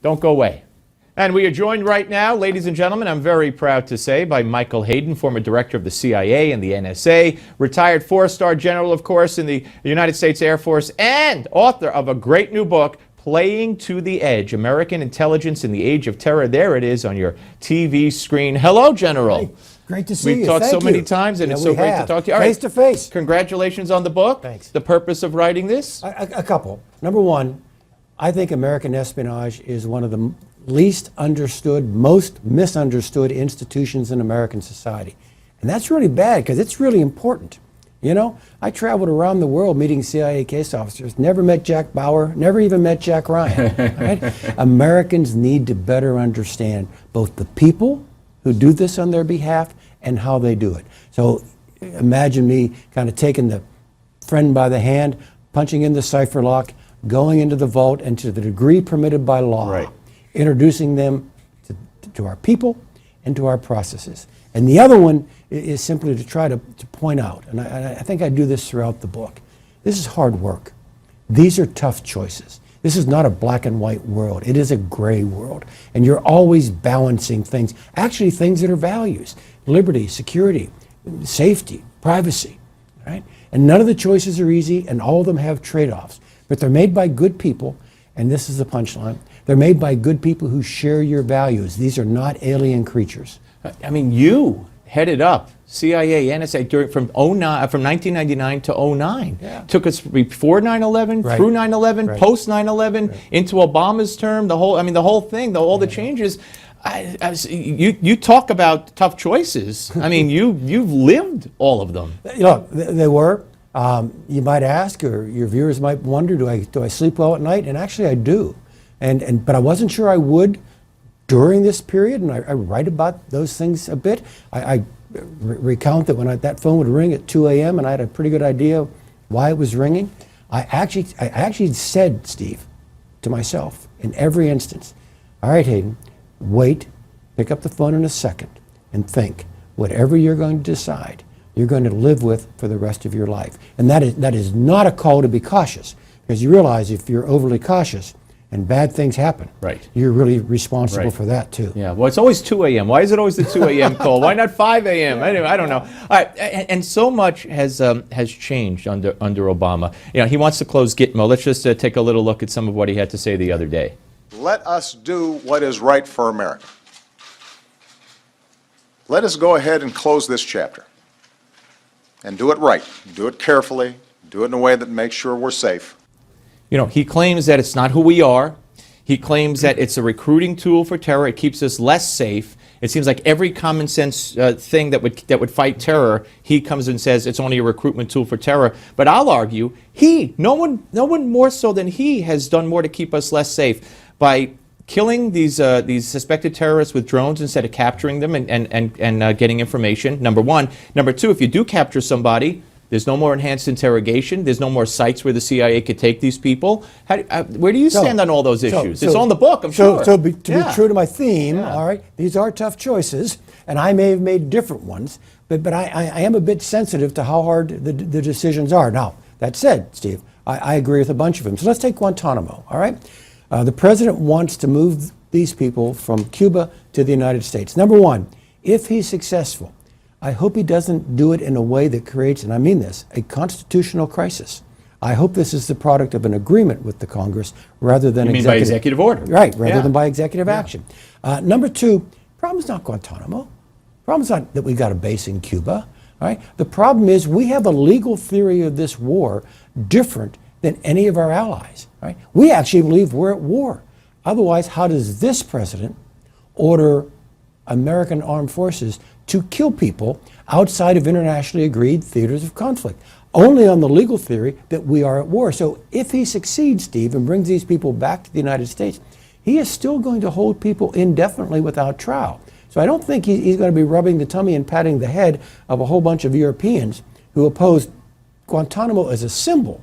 Don't go away. And we are joined right now, ladies and gentlemen, I'm very proud to say, by Michael Hayden, former director of the CIA and the NSA, retired four-star general, of course, in the United States Air Force, and author of a great new book, Playing to the Edge, American Intelligence in the Age of Terror. There it is on your TV screen. Hello, General. Hey, great to see you. We've talked so many times, and it's so great to talk to you. All right. Face to face. Congratulations on the book. Thanks. The purpose of writing this? A couple. Number one, I think American espionage is one of the least understood, most misunderstood institutions in American society. And that's really bad because it's really important. You know, I traveled around the world meeting CIA case officers, never met Jack Bauer, never even met Jack Ryan. Right? Americans need to better understand both the people who do this on their behalf and how they do it. So imagine me kind of taking the friend by the hand, punching in the cipher lock, going into the vault, and to the degree permitted by law, right, introducing them to our people and to our processes. And the other one is simply to try to point out, and I think I do this throughout the book, this is hard work. These are tough choices. This is not a black and white world. It is a gray world. And you're always balancing things, actually things that are values, liberty, security, safety, privacy, right? And none of the choices are easy, and all of them have trade-offs. But they're made by good people, and this is the punchline. They're made by good people who share your values. These are not alien creatures. I mean, you headed up CIA, NSA from 1999 to 09. Yeah. Took us before 9/11, Right. through 9/11, Right. post 9/11, Right. into Obama's term. The whole thing, all the changes. You talk about tough choices. I mean, you've lived all of them. Look, they were. You might ask, or your viewers might wonder, do I sleep well at night? And actually, I do. But I wasn't sure I would during this period, and I write about those things a bit. I recount that when that phone would ring at 2 a.m. and I had a pretty good idea why it was ringing. I actually said, Steve, to myself in every instance, all right, Hayden, wait, pick up the phone in a second and think, whatever you're going to decide, you're going to live with for the rest of your life. And that is not a call to be cautious, because you realize if you're overly cautious and bad things happen, right, you're really responsible for that too. Yeah, well, it's always 2 a.m. Why is it always the 2 a.m. call? Why not 5 a.m.? Anyway, I don't know. All right, and so much has changed under Obama. You know, he wants to close Gitmo. Let's just take a little look at some of what he had to say the other day. Let us do what is right for America. Let us go ahead and close this chapter. And do it right. Do it carefully. Do it in a way that makes sure we're safe. You know, he claims that it's not who we are. He claims that it's a recruiting tool for terror. It keeps us less safe. It seems like every common sense thing that would fight terror, he comes and says it's only a recruitment tool for terror. But I'll argue, no one more so than he has done more to keep us less safe by killing these suspected terrorists with drones instead of capturing them and getting information, number one. Number two, if you do capture somebody, there's no more enhanced interrogation. There's no more sites where the CIA could take these people. Where do you stand on all those issues? It's on the book, I'm sure. To be true to my theme, all right, these are tough choices, and I may have made different ones, but I am a bit sensitive to how hard the decisions are. Now, that said, Steve, I agree with a bunch of them. So let's take Guantanamo, all right? The president wants to move these people from Cuba to the United States. Number one, if he's successful, I hope he doesn't do it in a way that creates, and I mean this, a constitutional crisis. I hope this is the product of an agreement with the Congress rather than by executive order. Right, rather than by executive action. Number two, problem's not Guantanamo. Problem's not that we've got a base in Cuba. Right? The problem is we have a legal theory of this war different than any of our allies. Right? We actually believe we're at war. Otherwise, how does this president order American armed forces to kill people outside of internationally agreed theaters of conflict? Only on the legal theory that we are at war. So if he succeeds, Steve, and brings these people back to the United States, he is still going to hold people indefinitely without trial. So I don't think he's going to be rubbing the tummy and patting the head of a whole bunch of Europeans who oppose Guantanamo as a symbol,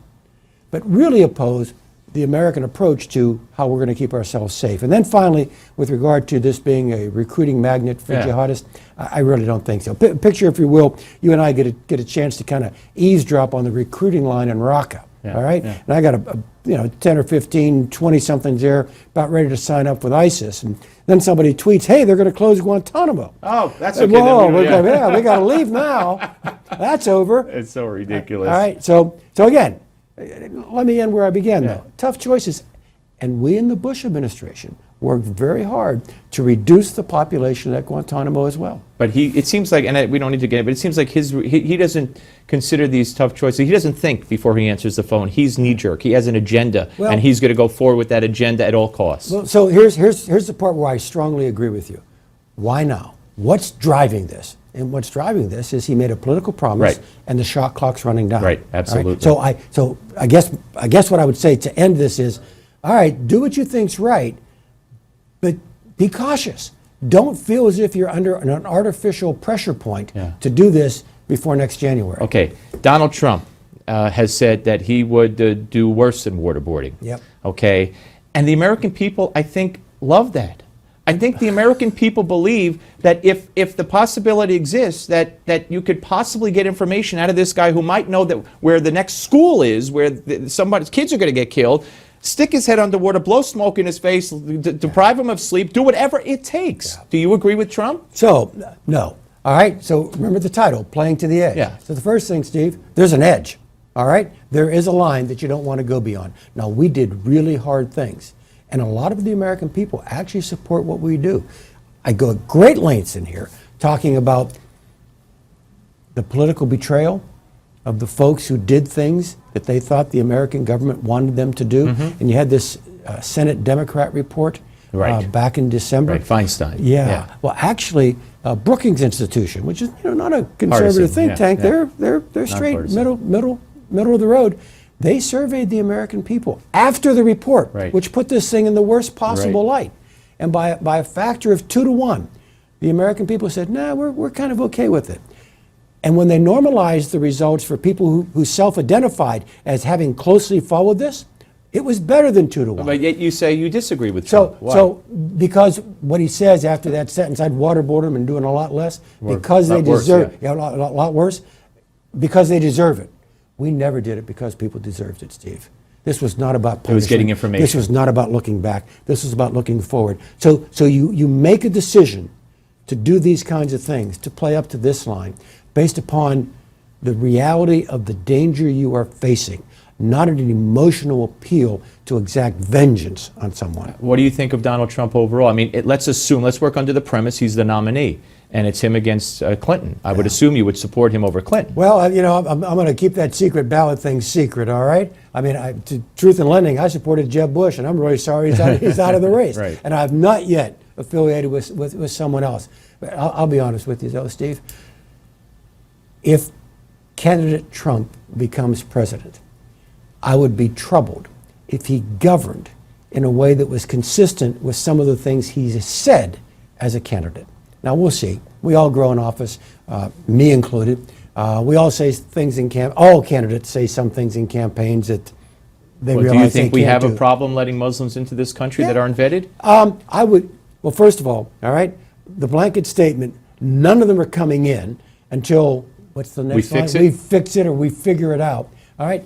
but really oppose the American approach to how we're going to keep ourselves safe. And then finally, with regard to this being a recruiting magnet for jihadists, I really don't think so. Picture, if you will, you and I get a chance to kind of eavesdrop on the recruiting line in Raqqa. Yeah, all right? yeah. And I got a 10 or 15, 20-somethings there about ready to sign up with ISIS. And then somebody tweets, hey, they're going to close Guantanamo. Oh, that's Hey, okay. then whoa, we- we got to leave now. That's over. It's so ridiculous. All right, so again, let me end where I began, though. Tough choices. And we in the Bush administration worked very hard to reduce the population at Guantanamo as well. But it seems like, and we don't need to get it, but it seems like he doesn't consider these tough choices. He doesn't think before he answers the phone. He's knee-jerk. He has an agenda, Well- and he's going to go forward with that agenda at all costs. Well, so here's the part where I strongly agree with you. Why now? What's driving this? And what's driving this is he made a political promise, Right. and the shot clock's running down. Right, All absolutely. So I guess what I would say to end this is, all right, do what you think's right, but be cautious. Don't feel as if you're under an artificial pressure point Yeah. to do this before next January. Okay, Donald Trump has said that he would do worse than waterboarding. Yep. Okay, and the American people, I think, love that. I think the American people believe that if the possibility exists that you could possibly get information out of this guy who might know that where the next school is, where somebody's kids are going to get killed, stick his head underwater, blow smoke in his face, deprive him of sleep, do whatever it takes. Do you agree with Trump? So, no. All right, so remember the title, Playing to the Edge. Yeah. So the first thing, Steve, there's an edge. All right? There is a line that you don't want to go beyond. Now, we did really hard things. And a lot of the American people actually support what we do. I go at great lengths in here talking about the political betrayal of the folks who did things that they thought the American government wanted them to do. And you had this Senate Democrat report Right. back in December. Right, Feinstein. Yeah. Well, actually, Brookings Institution, which is not a conservative Partisan, think yeah, tank, yeah. they're straight Nonpartisan. middle of the road. They surveyed the American people after the report, Right. which put this thing in the worst possible light. And by a factor of 2 to 1, the American people said, nah, we're kind of okay with it. And when they normalized the results for people who self-identified as having closely followed this, it was better than 2 to 1. But yet you say you disagree with So, Trump. Why? so because what he says after that sentence, I'd waterboard him and doing a lot less, because they lot worse, deserve, yeah. a lot worse, because they deserve it. We never did it because people deserved it, Steve. This was not about punishment. was getting information. This was not about looking back. This was about looking forward. So you make a decision to do these kinds of things, to play up to this line, based upon the reality of the danger you are facing, not an emotional appeal to exact vengeance on someone. What do you think of Donald Trump overall? I mean, let's work under the premise he's the nominee, and it's him against Clinton. I would assume you would support him over Clinton. Well, I'm going to keep that secret ballot thing secret, all right? I mean, to truth in lending, I supported Jeb Bush, and I'm really sorry he's out of the race. Right. And I've not yet affiliated with someone else. But I'll be honest with you, though, Steve. If candidate Trump becomes president, I would be troubled if he governed in a way that was consistent with some of the things he's said as a candidate. Now, we'll see. We all grow in office, me included. We all say things all candidates say some things in campaigns that they Well, realize do you think they we can't have do. a problem letting Muslims into this country that Yeah. aren't vetted? I would, well, first of all right, the blanket statement, none of them are coming in until, what's the next line? fix it? We fix it or we figure it out, all right?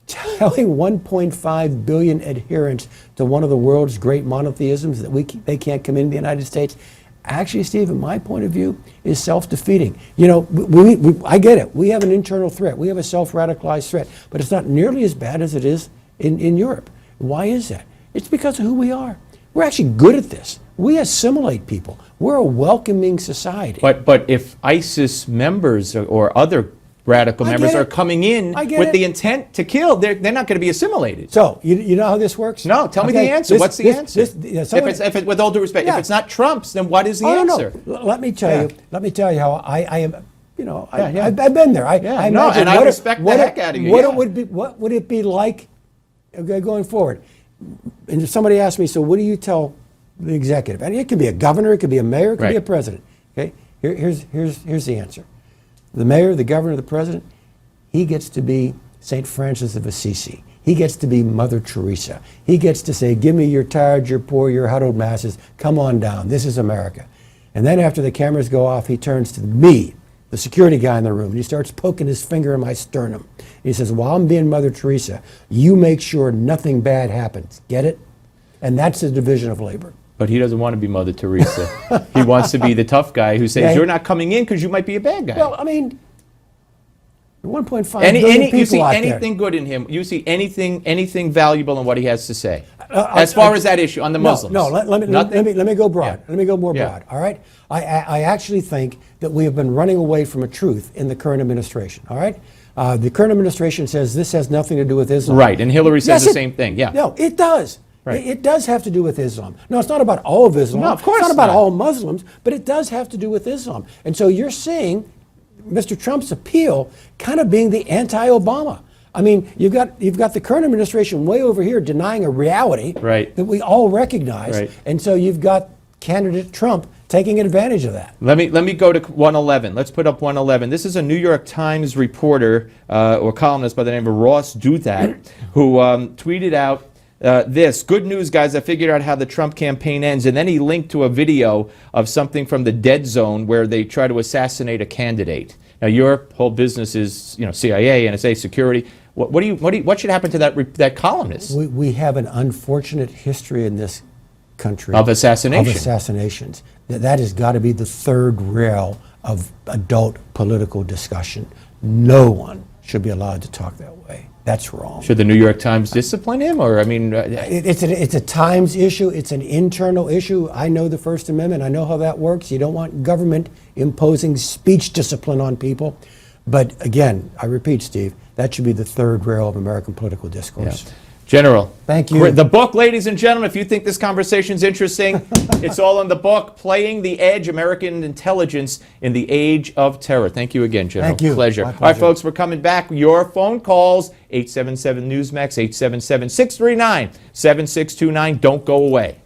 Telling 1.5 billion adherents to one of the world's great monotheisms that they can't come into the United States, actually, Steve, in my point of view, is self-defeating. You know, I get it. We have an internal threat. We have a self-radicalized threat, but it's not nearly as bad as it is in Europe. Why is that? It's because of who we are. We're actually good at this. We assimilate people. We're a welcoming society. But if ISIS members or other radical I members get are it. coming in I get with it. the intent to kill, they're not going to be assimilated. So, you know how this works? No, tell me the answer. What's the answer? If it's, with all due respect, Yeah. if it's not Trump's, then what is the Oh, answer? no. Let me tell Yeah. you. Let me tell you how I am. You know, Yeah. I've been there. I Yeah, imagine no, and I what respect the heck out of you, What yeah. it would be. What would it be like going forward? And if somebody asked me, so what do you tell the executive? And it could be a governor, it could be a mayor, it could be a Right. president. Okay. Here's the answer. The mayor, the governor, the president, he gets to be St. Francis of Assisi. He gets to be Mother Teresa. He gets to say, give me your tired, your poor, your huddled masses. Come on down. This is America. And then after the cameras go off, he turns to me the security guy in the room, and he starts poking his finger in my sternum. He says, while I'm being Mother Teresa, you make sure nothing bad happens. Get it? And that's the division of labor. But he doesn't want to be Mother Teresa. He wants to be the tough guy who says, Yeah. you're not coming in because you might be a bad guy. Well, I mean, 1.5 billion people you see out anything good in him? You see anything valuable in what he has to say? Uh, as far as that issue on the Muslims? No, let me go broad. Yeah. Let me go more Yeah. broad, all right? I actually think that we have been running away from a truth in the current administration, all right? The current administration says this has nothing to do with Islam. Right, and Hillary says Yes, the it- same thing, yeah. No, it does. Right. It does have to do with Islam. No, it's not about all of Islam. No, of course It's not about not. all Muslims, but it does have to do with Islam. And so you're seeing Mr. Trump's appeal kind of being the anti-Obama. I mean, you've got the current administration way over here denying a reality Right. that we all recognize. Right. And so you've got candidate Trump taking advantage of that. Let me go to 111. Let's put up 111. This is a New York Times reporter or columnist by the name of Ross Douthat who tweeted out this. Good news, guys. I figured out how the Trump campaign ends. And then he linked to a video of something from the dead zone where they try to assassinate a candidate. Now, your whole business is, CIA, NSA, security. What should happen to that columnist? We have an unfortunate history in this country Of assassination. Of assassinations. That has got to be the third rail of adult political discussion. No one should be allowed to talk that way. That's wrong. Should the New York Times discipline him? Or, I mean, It's a Times issue. It's an internal issue. I know the First Amendment. I know how that works. You don't want government imposing speech discipline on people. But again, I repeat, Steve, that should be the third rail of American political discourse. yeah. General. Thank you. The book, ladies and gentlemen, if you think this conversation's interesting, it's all in the book, Playing the Edge, American Intelligence in the Age of Terror. Thank you again, General. Thank you. Pleasure. My All right, pleasure. folks, we're coming back. Your phone calls, 877-NEWSMAX, 877-639-7629. Don't go away.